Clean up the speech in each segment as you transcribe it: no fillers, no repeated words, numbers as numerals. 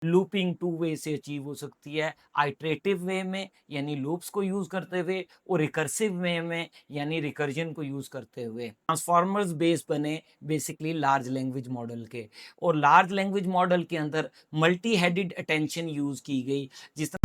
Looping two way से achieve हो सकती है, आइटरेटिव वे में यानी लूप्स को यूज़ करते हुए, और रिकर्सिव वे में यानी रिकर्जन को यूज़ करते हुए। ट्रांसफॉर्मर्स बेस बने बेसिकली लार्ज लैंग्वेज मॉडल के, और लार्ज लैंग्वेज मॉडल के अंदर मल्टी हेडेड अटेंशन यूज़ की गई। जिस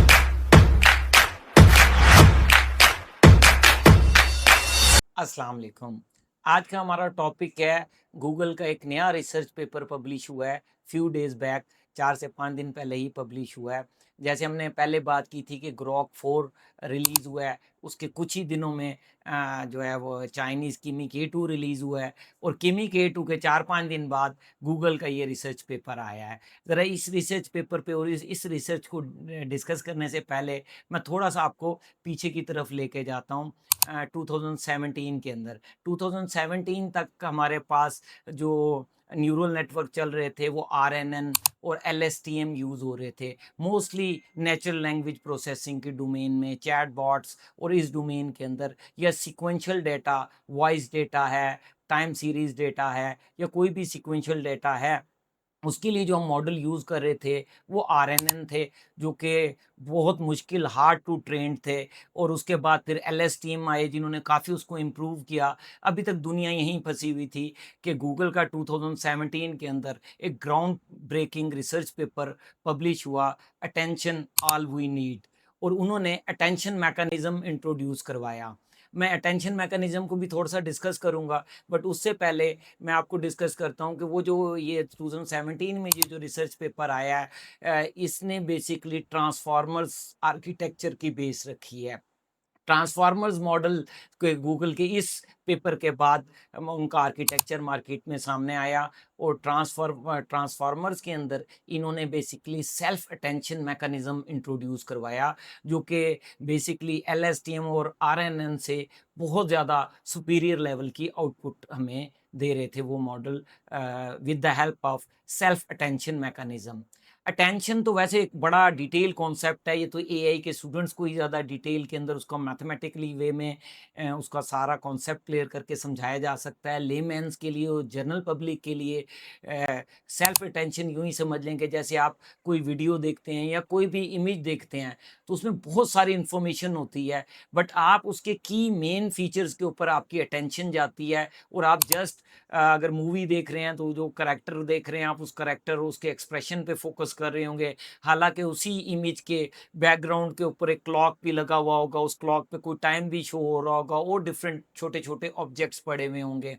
अस्सलाम वालेकुम। आज का हमारा टॉपिक है, गूगल का एक नया रिसर्च पेपर पब्लिश हुआ है फ्यू डेज़ बैक, 4 से 5 दिन पहले ही पब्लिश हुआ है। जैसे हमने पहले बात की थी कि ग्रॉक 4 रिलीज़ हुआ है, उसके कुछ ही दिनों में जो है वो चाइनीज़ किमी K2 रिलीज़ हुआ है, और किमी K2 के 4-5 दिन बाद गूगल का ये रिसर्च पेपर आया है। ज़रा इस रिसर्च पेपर पे और इस रिसर्च को डिस्कस करने से पहले मैं थोड़ा-सा आपको पीछे की तरफ लेके जाता हूँ। 2017 के अंदर 2017 तक हमारे पास जो न्यूरल नेटवर्क चल रहे थे वो आरएनएन और एलएसटीएम यूज़ हो रहे थे, मोस्टली नेचुरल लैंग्वेज प्रोसेसिंग के डोमेन में, चैट बॉट्स और इस डोमेन के अंदर, या सीक्वेंशियल डेटा, वॉइस डेटा है, टाइम सीरीज डेटा है, या कोई भी सीक्वेंशियल डेटा है, उसके लिए जो हम मॉडल यूज़ कर रहे थे वो आरएनएन थे, जो कि बहुत मुश्किल हार्ड टू ट्रेन थे। और उसके बाद फिर एलएसटीएम आए जिन्होंने काफ़ी उसको इम्प्रूव किया। अभी तक दुनिया यहीं फंसी हुई थी कि गूगल का 2017 के अंदर एक ground breaking research paper publish हुआ, अटेंशन ऑल वी नीड, और उन्होंने अटेंशन मैकेनिज्म इंट्रोड्यूस करवाया। मैं अटेंशन मैकेनिज्म को भी थोड़ा सा डिस्कस करूंगा, बट उससे पहले मैं आपको डिस्कस करता हूँ कि वो जो ये 2017 में ये जो रिसर्च पेपर आया है, इसने बेसिकली ट्रांसफॉर्मर्स आर्किटेक्चर की बेस रखी है। ट्रांसफॉर्मर्स मॉडल के गूगल के इस पेपर के बाद उनका आर्किटेक्चर मार्केट में सामने आया, और ट्रांसफॉर्मर्स के अंदर इन्होंने basically self attention mechanism introduce करवाया, जो कि बेसिकली एलएसटीएम और आरएनएन से बहुत ज़्यादा सुपीरियर लेवल की आउटपुट हमें दे रहे थे वो model, with the help of self attention mechanism. Attention तो वैसे एक बड़ा डिटेल कॉन्सेप्ट है, ये तो एआई के स्टूडेंट्स को ही ज़्यादा डिटेल के अंदर उसका मैथमेटिकली वे में उसका सारा कॉन्सेप्ट क्लियर करके समझाया जा सकता है। लेमैन्स के लिए और जनरल पब्लिक के लिए सेल्फ अटेंशन यूँ ही समझ लें कि जैसे आप कोई वीडियो देखते हैं या कोई भी इमेज देखते हैं, तो उसमें बहुत सारी इन्फॉर्मेशन होती है, बट आप उसके की मेन फीचर्स के ऊपर आपकी अटेंशन जाती है, और आप जस्ट अगर मूवी देख रहे हैं तो जो करैक्टर देख रहे हैं आप उस करैक्टर उसके एक्सप्रेशन पे फोकस कर रहे होंगे, हालांकि उसी इमेज के बैकग्राउंड के ऊपर एक क्लॉक भी लगा हुआ होगा, उस क्लॉक पे कोई टाइम भी शो हो रहा होगा, और डिफरेंट छोटे छोटे ऑब्जेक्ट्स पड़े हुए होंगे।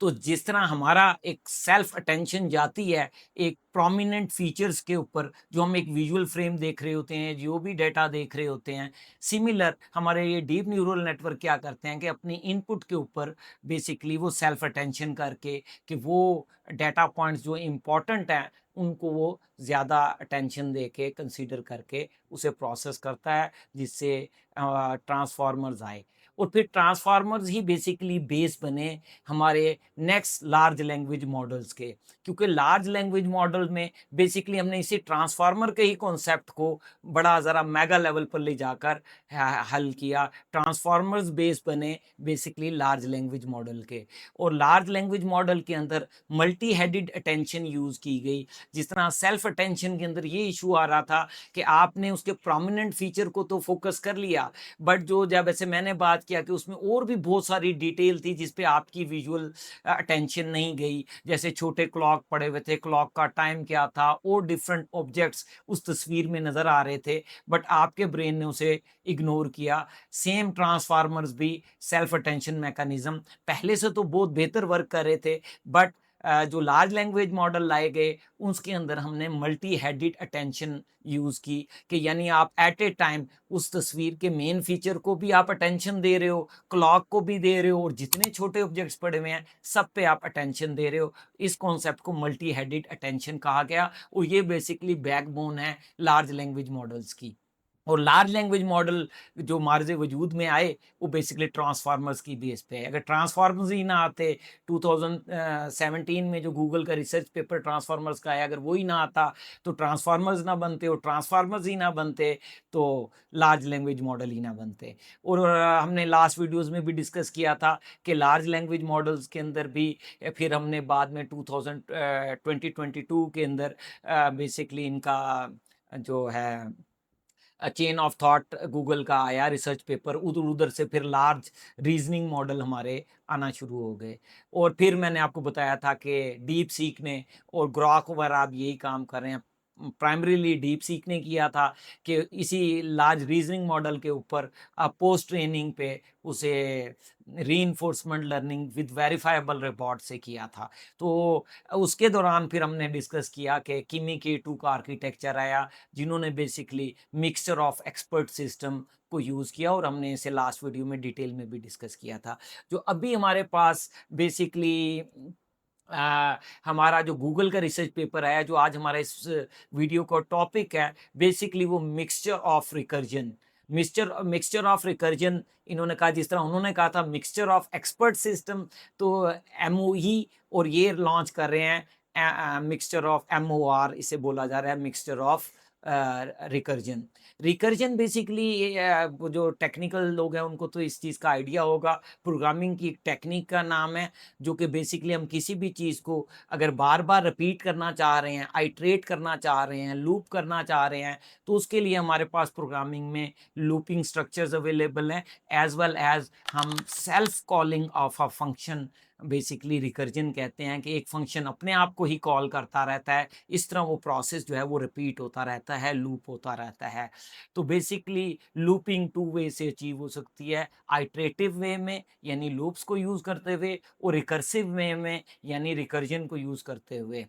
तो जिस तरह हमारा एक सेल्फ अटेंशन जाती है एक प्रोमिनेंट फीचर्स के ऊपर, जो हम एक विजुअल फ्रेम देख रहे होते हैं, जो भी डेटा देख रहे होते हैं, सिमिलर हमारे ये डीप न्यूरल नेटवर्क क्या करते हैं कि अपनी इनपुट के ऊपर बेसिकली वो सेल्फ अटेंशन करके कि वो डेटा पॉइंट्स जो इम्पोर्टेंट हैं उनको वो ज़्यादा अटेंशन दे के कंसिडर करके उसे प्रोसेस करता है, जिससे ट्रांसफार्मर्स आए। और फिर ट्रांसफार्मर्स ही बेसिकली बेस बने हमारे नेक्स्ट लार्ज लैंग्वेज मॉडल्स के, क्योंकि लार्ज लैंग्वेज मॉडल में बेसिकली हमने इसी ट्रांसफार्मर के ही कॉन्सेप्ट को बड़ा ज़रा मेगा लेवल पर ले जाकर हल किया। ट्रांसफार्मर्स बेस बने बेसिकली लार्ज लैंग्वेज मॉडल के, और लार्ज लैंग्वेज मॉडल के अंदर मल्टी हेडेड अटेंशन यूज़ की गई। जिस तरह सेल्फ अटेंशन के अंदर ये इशू आ रहा था कि आपने उसके प्रोमिनेंट फीचर को तो फोकस कर लिया, बट जो जब ऐसे मैंने बात किया कि उसमें और भी बहुत सारी डिटेल थी जिस पे आपकी विजुअल अटेंशन नहीं गई, जैसे छोटे क्लॉक पड़े हुए थे, क्लॉक का टाइम क्या था, और डिफरेंट ऑब्जेक्ट्स उस तस्वीर में नज़र आ रहे थे, बट आपके ब्रेन ने उसे इग्नोर किया। सेम ट्रांसफार्मर्स भी सेल्फ अटेंशन मैकेनिज्म पहले से तो बहुत बेहतर वर्क कर रहे थे, बट जो लार्ज लैंग्वेज मॉडल लाए गए उसके अंदर हमने मल्टी हेडेड अटेंशन यूज़ की, कि यानी आप एट ए टाइम उस तस्वीर के मेन फीचर को भी आप अटेंशन दे रहे हो, क्लॉक को भी दे रहे हो, और जितने छोटे ऑब्जेक्ट्स पड़े हुए हैं सब पे आप अटेंशन दे रहे हो। इस कॉन्सेप्ट को मल्टी हेडेड अटेंशन कहा गया, और ये बेसिकली बैकबोन है लार्ज लैंग्वेज मॉडल्स की। और लार्ज लैंग्वेज मॉडल जो मार्ज वजूद में आए वो बेसिकली ट्रांसफार्मर्स की बेस पे है। अगर ट्रांसफार्मर्स ही ना आते 2017 में जो गूगल का रिसर्च पेपर ट्रांसफार्मर्स का आया, अगर वो ही ना आता तो ट्रांसफार्मर्स ना बनते, और ट्रांसफार्मर्स ही ना बनते तो लार्ज लैंग्वेज मॉडल ही ना बनते। और हमने लास्ट वीडियोस में भी डिस्कस किया था कि लार्ज लैंग्वेज मॉडल्स के अंदर भी फिर हमने बाद में 2022 के अंदर बेसिकली इनका जो है चेन ऑफ थॉट गूगल का आया रिसर्च पेपर, उधर उधर से फिर लार्ज रीजनिंग मॉडल हमारे आना शुरू हो गए। और फिर मैंने आपको बताया था कि डीप सीक ने और ग्रॉक वगैरह आप यही काम कर रहे हैं। प्राइमरीली डीप सीक ने किया था कि इसी लार्ज रीजनिंग मॉडल के ऊपर पोस्ट ट्रेनिंग पे उसे reinforcement learning with verifiable report से किया था। तो उसके दौरान फिर हमने डिस्कस किया कि किमी K2 का आर्किटेक्चर आया, जिन्होंने basically mixture of expert system को यूज़ किया, और हमने इसे लास्ट वीडियो में डिटेल में भी डिस्कस किया था। जो अभी हमारे पास बेसिकली हमारा जो गूगल का रिसर्च पेपर आया, जो आज हमारा इस वीडियो का टॉपिक है, बेसिकली वो mixture of recursion. Mixture of recursion इन्होंने कहा, जिस तरह उन्होंने कहा था मिक्सचर ऑफ एक्सपर्ट सिस्टम, तो MOE और ये लॉन्च कर रहे हैं मिक्सचर ऑफ MOR, इसे बोला जा रहा है mixture of recursion. Recursion basically जो टेक्निकल लोग हैं उनको तो इस चीज़ का आइडिया होगा। प्रोग्रामिंग की टेक्निक का नाम है, जो कि बेसिकली हम किसी भी चीज़ को अगर बार बार रिपीट करना चाह रहे हैं, आइट्रेट करना चाह रहे हैं, लूप करना चाह रहे हैं, तो उसके लिए हमारे पास प्रोग्रामिंग में लूपिंग स्ट्रक्चर्स अवेलेबल हैं, एज वेल एज हम self calling of a function basically recursion कहते हैं, कि एक फंक्शन अपने आप को ही कॉल करता रहता है। इस तरह वो प्रोसेस जो है वो रिपीट होता रहता है, लूप होता रहता है। तो बेसिकली लूपिंग टू वे से अचीव हो सकती है, आइट्रेटिव वे में यानी लूप्स को यूज़ करते हुए, और रिकर्सिव वे में यानी रिकर्जन को यूज़ करते हुए।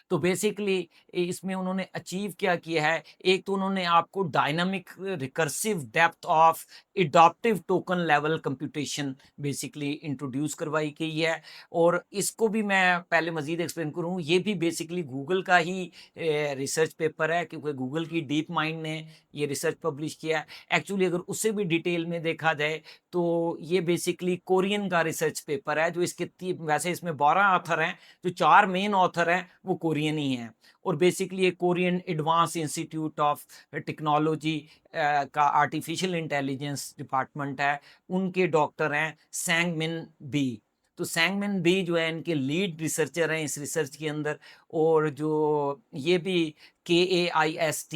तो बेसिकली इसमें उन्होंने अचीव क्या किया है, एक तो उन्होंने आपको dynamic recursive depth of adaptive token level computation basically introduce करवाई गई है। और इसको भी मैं पहले मजीद एक्सप्लेन करूँ, ये भी बेसिकली गूगल का ही रिसर्च पेपर है, क्योंकि गूगल की डीप माइंड ने ये रिसर्च पब्लिश किया है। एक्चुअली अगर उससे भी डिटेल में देखा जाए तो ये बेसिकली कोरियन का रिसर्च पेपर है, जो इसके वैसे इसमें 12 ऑथर हैं, जो 4 मेन ऑथर हैं वो कोरियन ही हैं। और बेसिकली ये Korean advance institute of technology का आर्टिफिशियल इंटेलिजेंस डिपार्टमेंट है, उनके डॉक्टर हैं सैंगमिन बी। तो सैंगमिन बी जो है इनके लीड रिसर्चर हैं इस रिसर्च के अंदर। और जो ये भी KAIST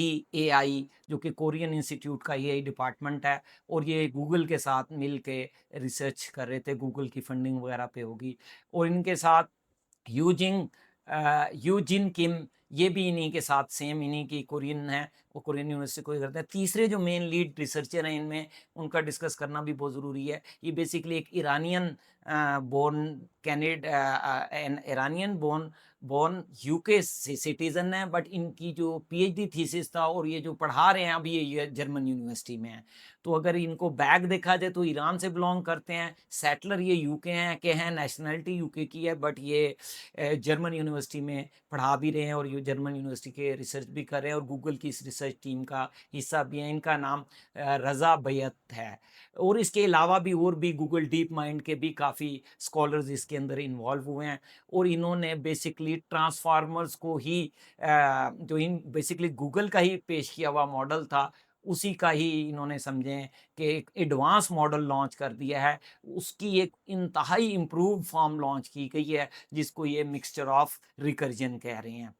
जो कि कोरियन इंस्टीट्यूट का ये डिपार्टमेंट है, और ये गूगल के साथ मिल के रिसर्च कर रहे थे, गूगल की फंडिंग वगैरह पे होगी। और इनके साथ यूजिंग यूजिन किम, ये भी इन्हीं के साथ सेम इन्हीं की कोरियन है, वो कोरियन यूनिवर्सिटी को ही करते हैं। तीसरे जो मेन लीड रिसर्चर हैं इनमें, उनका डिस्कस करना भी बहुत ज़रूरी है। ये बेसिकली एक Iranian born Iranian born born UK citizen है, बट इनकी जो PhD थीसिस था और ये जो पढ़ा रहे हैं अभी ये जर्मन यूनिवर्सिटी में है। तो अगर इनको बैक देखा जाए तो ईरान से बिलोंग करते हैं, सेटलर ये यूके हैं, नेशनलिटी यूके की है, बट ये जर्मन यूनिवर्सिटी में पढ़ा भी रहे हैं, और ये जर्मन यूनिवर्सिटी के रिसर्च भी कर रहे हैं, और गूगल की इस रिसर्च टीम का हिस्सा भी है। इनका नाम रज़ा बैत है। और इसके अलावा भी और भी गूगल डीप माइंड के भी काफ़ी स्कॉलर्स इसके अंदर इन्वॉल्व हुए हैं, और इन्होंने बेसिकली ट्रांसफार्मर्स को ही जो इन बेसिकली गूगल का ही पेश किया हुआ मॉडल था, उसी का ही इन्होंने समझें कि एक एडवांस मॉडल लॉन्च कर दिया है। उसकी एक इंतहाई इम्प्रूव फॉर्म लॉन्च की गई है, जिसको ये मिक्सचर ऑफ रिकर्जन कह रहे हैं।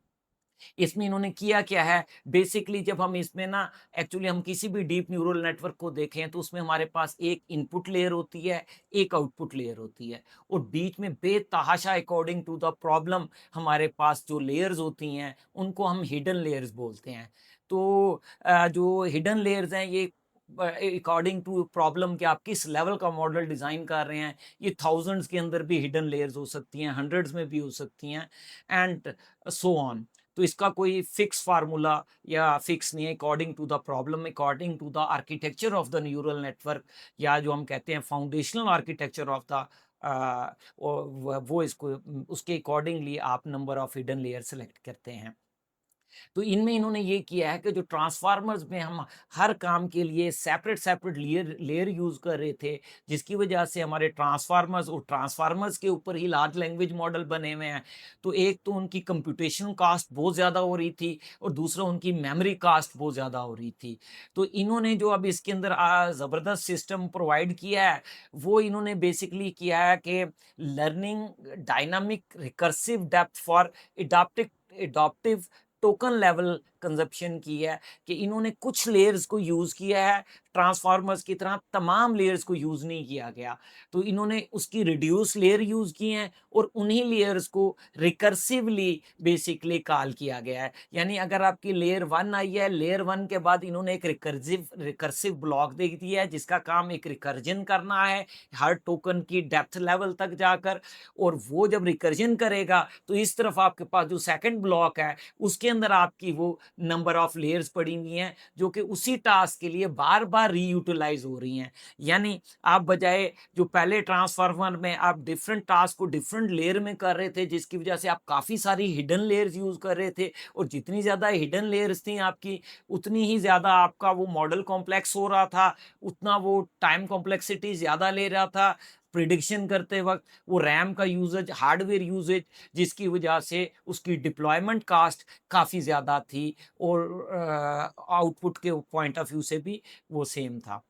इसमें इन्होंने किया क्या है, बेसिकली जब हम इसमें ना एक्चुअली हम किसी भी डीप न्यूरल नेटवर्क को देखें तो उसमें हमारे पास एक इनपुट लेयर होती है, एक आउटपुट लेयर होती है, और बीच में बेतहाशा अकॉर्डिंग टू द प्रॉब्लम हमारे पास जो लेयर्स होती हैं उनको हम हिडन लेयर्स बोलते हैं। तो जो हिडन लेयर्स हैं ये अकॉर्डिंग टू प्रॉब्लम कि आप किस लेवल का मॉडल डिज़ाइन कर रहे हैं, ये थाउजेंड्स के अंदर भी हिडन लेयर्स हो सकती हैं, हंड्रेड्स में भी हो सकती हैं, एंड सो ऑन। तो इसका कोई फिक्स फार्मूला या फिक्स नहीं है, according to the problem, according to the architecture of the neural network, या जो हम कहते हैं फाउंडेशनल आर्किटेक्चर ऑफ द वो इसको उसके अकॉर्डिंगली आप number of hidden layer select करते हैं। तो इनमें इन्होंने ये किया है कि जो ट्रांसफ़ार्मर्स में हम हर काम के लिए सेपरेट-सेपरेट लेयर लेयर यूज़ कर रहे थे, जिसकी वजह से हमारे ट्रांसफ़ार्मर्स और ट्रांसफ़ार्मर्स के ऊपर ही लार्ज लैंग्वेज मॉडल बने हुए हैं। तो एक तो उनकी कंप्यूटेशन कॉस्ट बहुत ज़्यादा हो रही थी और दूसरा उनकी मेमोरी कॉस्ट बहुत ज़्यादा हो रही थी। तो इन्होंने जो अब इसके अंदर ज़बरदस्त सिस्टम प्रोवाइड किया है, वो इन्होंने बेसिकली किया है कि learning dynamic recursive depth for adaptive token level consumption की है कि इन्होंने कुछ लेयर्स को यूज़ किया है, ट्रांसफॉर्मर्स की तरह तमाम लेयर्स को यूज़ नहीं किया गया। तो इन्होंने उसकी रिड्यूस लेयर यूज़ की हैं और उन्हीं लेयर्स को रिकर्सिवली बेसिकली कॉल किया गया है। यानी अगर आपकी लेयर 1 आई है, लेयर 1 के बाद इन्होंने एक रिकर्सिव ब्लॉक दे दिया है जिसका काम एक रिकर्जन करना है, हर टोकन की डेप्थ लेवल तक जाकर, और वो जब रिकर्जन करेगा तो इस तरफ आपके पास जो सेकंड ब्लॉक है उसके अंदर आपकी वो नंबर ऑफ लेयर्स पड़ी हुई हैं जो कि उसी टास्क के लिए बार बार रीयूटिलाइज हो रही हैं। यानी आप बजाय जो पहले ट्रांसफार्मर में आप डिफरेंट टास्क को डिफरेंट लेयर में कर रहे थे जिसकी वजह से आप काफ़ी सारी हिडन लेयर्स यूज़ कर रहे थे, और जितनी ज़्यादा हिडन लेयर्स थी आपकी उतनी ही ज़्यादा आपका वो मॉडल कॉम्प्लेक्स हो रहा था, उतना वो टाइम कॉम्प्लेक्सिटी ज़्यादा ले रहा था प्रिडिक्शन करते वक्त, वो रैम का यूजेज, हार्डवेयर यूजेज, जिसकी वजह से उसकी डिप्लॉयमेंट कास्ट काफ़ी ज़्यादा थी और आउटपुट के पॉइंट ऑफ व्यू से भी वो सेम था।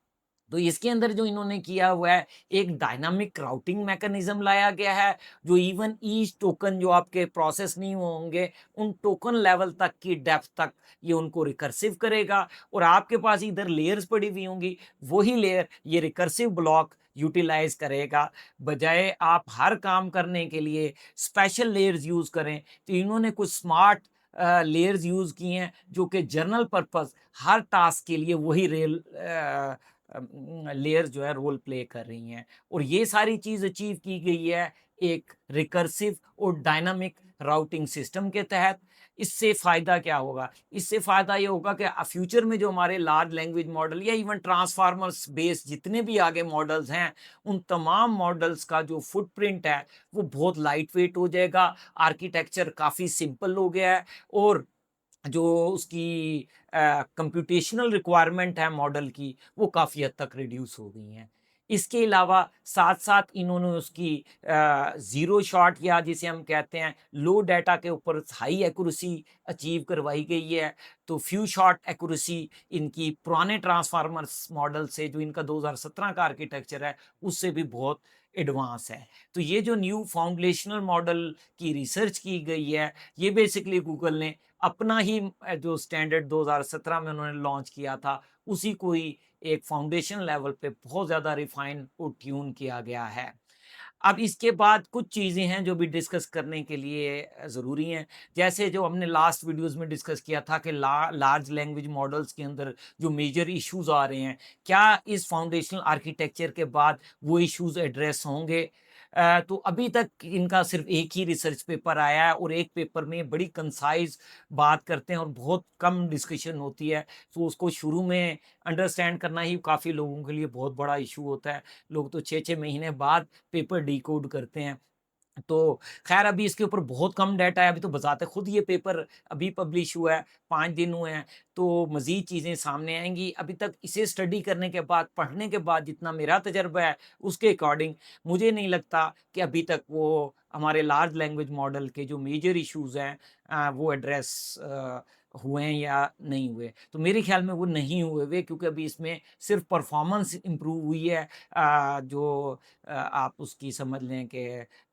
तो इसके अंदर जो इन्होंने किया हुआ है, एक डायनामिक राउटिंग मैकेनिज्म लाया गया है, जो इवन ईच टोकन जो आपके प्रोसेस नहीं होंगे, उन टोकन लेवल तक की डेप्थ तक ये उनको रिकर्सिव करेगा, और आपके पास इधर लेयर्स पड़ी हुई होंगी, वही लेयर ये रिकर्सिव ब्लॉक यूटिलाइज करेगा। बजाय आप हर काम करने के लिए स्पेशल लेयर्स यूज़ करें, तो इन्होंने कुछ स्मार्ट लेयर्स यूज़ किए हैं, जो कि जनरल पर्पज़ हर टास्क के लिए वही लेयर्स जो है रोल प्ले कर रही हैं, और ये सारी चीज़ अचीव की गई है एक रिकर्सिव और डायनामिक राउटिंग सिस्टम के तहत। इससे फ़ायदा क्या होगा? इससे फ़ायदा ये होगा कि फ्यूचर में जो हमारे लार्ज लैंग्वेज मॉडल या इवन ट्रांसफार्मर्स बेस्ड जितने भी आगे मॉडल्स हैं, उन तमाम मॉडल्स का जो फुटप्रिंट है वो बहुत लाइट वेट हो जाएगा, आर्किटेक्चर काफ़ी सिंपल हो गया है, और जो उसकी कंप्यूटेशनल रिक्वायरमेंट है मॉडल की, वो काफ़ी हद तक रिड्यूस हो गई हैं। इसके अलावा साथ-साथ इन्होंने उसकी ज़ीरो शॉट, या जिसे हम कहते हैं लो डाटा के ऊपर हाई एक्यूरेसी अचीव करवाई गई है। तो फ्यू शॉट एक्यूरेसी इनकी पुराने ट्रांसफार्मर्स मॉडल से, जो इनका 2017 का आर्किटेक्चर है, उससे भी बहुत एडवांस है। तो ये जो न्यू फाउंडेशनल मॉडल की रिसर्च की गई है, ये बेसिकली गूगल ने अपना ही जो स्टैंडर्ड 2017 में उन्होंने लॉन्च किया था, उसी को ही एक फाउंडेशन लेवल पे बहुत ज़्यादा रिफाइन और ट्यून किया गया है। अब इसके बाद कुछ चीज़ें हैं जो भी डिस्कस करने के लिए ज़रूरी हैं। जैसे जो हमने लास्ट वीडियोज़ में डिस्कस किया था कि लार्ज लैंग्वेज मॉडल्स के अंदर जो मेजर इश्यूज़ आ रहे हैं, क्या इस फाउंडेशनल आर्किटेक्चर के बाद वो इश्यूज़ एड्रेस होंगे? तो अभी तक इनका सिर्फ़ एक ही रिसर्च पेपर आया है, और एक पेपर में बड़ी कंसाइज़ बात करते हैं और बहुत कम डिस्कशन होती है। तो उसको शुरू में अंडरस्टैंड करना ही काफ़ी लोगों के लिए बहुत बड़ा इश्यू होता है। लोग तो 6-6 महीने बाद पेपर डिकोड करते हैं। तो ख़ैर अभी इसके ऊपर बहुत कम डाटा है, अभी तो बज़ाते खुद ये पेपर अभी पब्लिश हुआ है, 5 दिन हुए हैं, तो मज़ीद चीज़ें सामने आएँगी। अभी तक इसे स्टडी करने के बाद, पढ़ने के बाद जितना मेरा तजुर्बा है, उसके अकॉर्डिंग मुझे नहीं लगता कि अभी तक वो हमारे लार्ज लैंग्वेज मॉडल के जो मेजर इश्यूज़ हैं वो एड्रेस हुए हैं या नहीं हुए। तो मेरे ख़्याल में वो नहीं हुए हुए, क्योंकि अभी इसमें सिर्फ़ परफ़ॉर्मेंस इम्प्रूव हुई है, जो आप उसकी समझ लें कि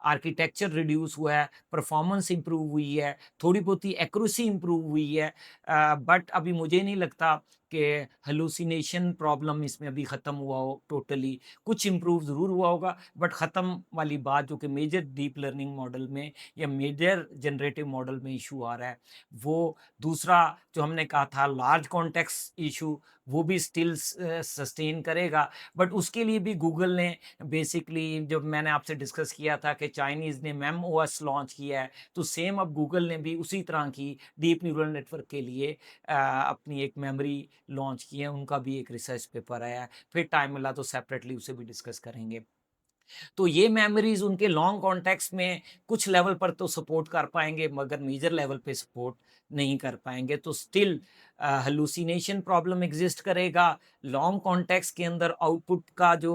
आर्किटेक्चर रिड्यूस हुआ है, परफॉर्मेंस इम्प्रूव हुई है, थोड़ी बहुत ही एक्यूरेसी इम्प्रूव हुई है, बट अभी मुझे नहीं लगता कि हैलुसिनेशन प्रॉब्लम इसमें अभी ख़त्म हुआ हो टोटली। कुछ इम्प्रूव ज़रूर हुआ होगा, बट ख़त्म वाली बात जो कि मेजर डीप लर्निंग मॉडल में या मेजर जनरेटिव मॉडल में इशू आ रहा है, वो दूसरा जो हमने कहा था लार्ज कॉन्टेक्स्ट इशू, वो भी स्टिल सस्टेन करेगा। बट उसके लिए भी गूगल ने बेसिकली, जब मैंने आपसे डिस्कस किया था कि चाइनीज़ ने मेम ओएस लॉन्च किया है, तो सेम अब गूगल ने भी उसी तरह की डीप न्यूरल नेटवर्क के लिए अपनी एक मेमोरी लॉन्च की है, उनका भी एक रिसर्च पेपर आया है। फिर टाइम मिला तो सेपरेटली उसे भी डिस्कस करेंगे। तो ये मेमोरीज़ उनके लॉन्ग कॉन्टेक्स्ट में कुछ लेवल पर तो सपोर्ट कर पाएँगे, मगर मेजर लेवल पे सपोर्ट नहीं कर पाएंगे तो स्टिल हलूसिनेशन प्रॉब्लम एग्जिस्ट करेगा। लॉन्ग कॉन्टेक्स्ट के अंदर आउटपुट का जो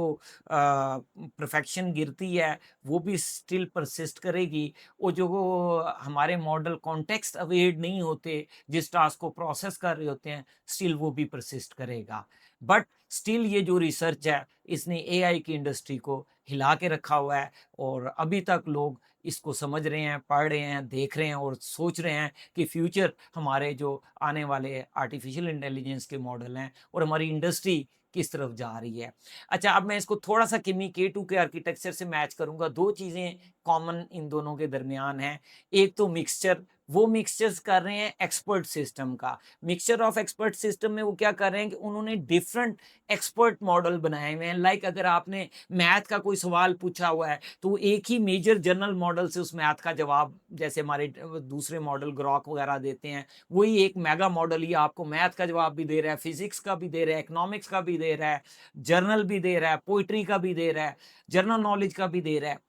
परफेक्शन गिरती है वो भी स्टिल परसिस्ट करेगी। और जो वो हमारे मॉडल कॉन्टेक्स्ट अवेयर नहीं होते, जिस टास्क को प्रोसेस कर रहे होते हैं, स्टिल वो भी परसिस्ट करेगा। बट स्टिल ये जो रिसर्च है इसने एआई की इंडस्ट्री को हिला के रखा हुआ है और अभी तक लोग इसको समझ रहे हैं, पढ़ रहे हैं, देख रहे हैं और सोच रहे हैं कि फ्यूचर हमारे जो आने वाले आर्टिफिशियल इंटेलिजेंस के मॉडल हैं और हमारी इंडस्ट्री किस तरफ जा रही है। अच्छा, अब मैं इसको थोड़ा-सा किमी K2 के आर्किटेक्चर से मैच करूँगा। 2 चीज़ें कॉमन इन दोनों के दरमियान हैं। एक तो मिक्सचर, वो मिक्सचर्स कर रहे हैं एक्सपर्ट सिस्टम का। मिक्सचर ऑफ एक्सपर्ट सिस्टम में वो क्या कर रहे हैं कि उन्होंने डिफरेंट एक्सपर्ट मॉडल बनाए हुए हैं। लाइक अगर आपने मैथ का कोई सवाल पूछा हुआ है तो एक ही मेजर जनरल मॉडल से उस मैथ का जवाब, जैसे हमारे दूसरे मॉडल ग्रॉक वगैरह देते हैं, वही एक मेगा मॉडल ही आपको मैथ का जवाब भी दे रहा है, फिजिक्स का भी दे रहा है, इकोनॉमिक्स का भी दे रहा है, जर्नल भी दे रहा है, पोइट्री का भी दे रहा है, जनरल नॉलेज का भी दे रहा है।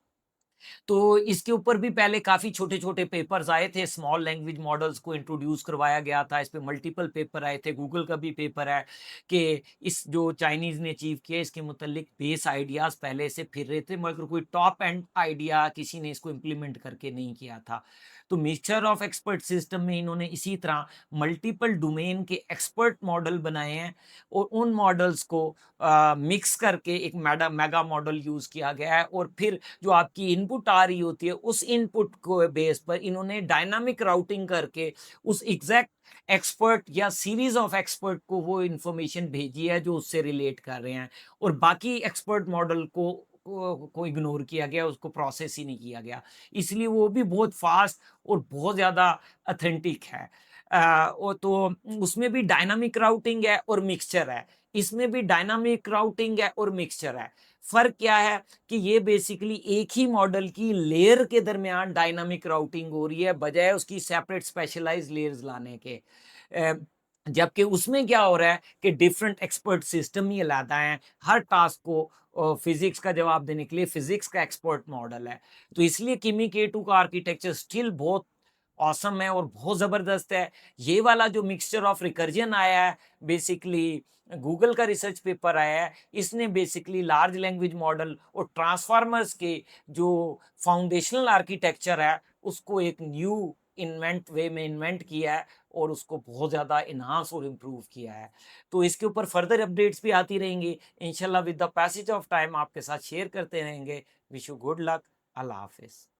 तो इसके ऊपर भी पहले काफ़ी छोटे-छोटे पेपर्स आए थे, स्मॉल लैंग्वेज मॉडल्स को इंट्रोड्यूस करवाया गया था, इस पे मल्टीपल पेपर आए थे, गूगल का भी पेपर है कि इस जो चाइनीज़ ने अचीव किया इसके मुतल्लिक बेस आइडियाज़ पहले से फिर रहे थे, मगर कोई टॉप एंड आइडिया किसी ने इसको इम्प्लीमेंट करके नहीं किया था। तो मिक्सचर ऑफ एक्सपर्ट सिस्टम में इन्होंने इसी तरह मल्टीपल डोमेन के एक्सपर्ट मॉडल बनाए हैं और उन मॉडल्स को मिक्स करके एक मेगा मॉडल यूज़ किया गया है और फिर जो आपकी इनपुट आ रही होती है उस इनपुट को बेस पर इन्होंने डायनामिक राउटिंग करके उस एग्जैक्ट एक्सपर्ट या सीरीज ऑफ एक्सपर्ट को वो इंफॉर्मेशन भेजी है जो उससे रिलेट कर रहे हैं और बाकी एक्सपर्ट मॉडल को इग्नोर किया गया, उसको प्रोसेस ही नहीं किया गया। इसलिए वो भी बहुत फास्ट और बहुत ज़्यादा ऑथेंटिक है। तो उसमें भी डायनामिक राउटिंग है और मिक्सचर है, इसमें भी डायनामिक राउटिंग है और मिक्सचर है। फ़र्क क्या है कि ये बेसिकली एक ही मॉडल की लेयर के दरमियान डायनामिक राउटिंग हो रही है बजाय उसकी सेपरेट स्पेशलाइज्ड लेयर्स लाने के। अ, जबकि उसमें क्या हो रहा है कि डिफरेंट एक्सपर्ट सिस्टम ही अलग हैं, हर टास्क को फिजिक्स का जवाब देने के लिए फिजिक्स का एक्सपर्ट मॉडल है। तो इसलिए किमी K2 का आर्किटेक्चर स्टिल बहुत ऑसम है और बहुत ज़बरदस्त है। ये वाला जो मिक्सचर ऑफ रिकर्जन आया है, बेसिकली गूगल का रिसर्च पेपर आया है, इसने बेसिकली लार्ज लैंग्वेज मॉडल और ट्रांसफार्मर्स के जो फाउंडेशनल आर्किटेक्चर है उसको एक न्यू इन्वेंट वे में इन्वेंट किया है और उसको बहुत ज़्यादा इन्हांस और इम्प्रूव किया है। तो इसके ऊपर फर्दर अपडेट्स भी आती रहेंगी। इंशाल्लाह with the passage of time आपके साथ शेयर करते रहेंगे। Wish you good luck. अल्लाह हाफ़िज़।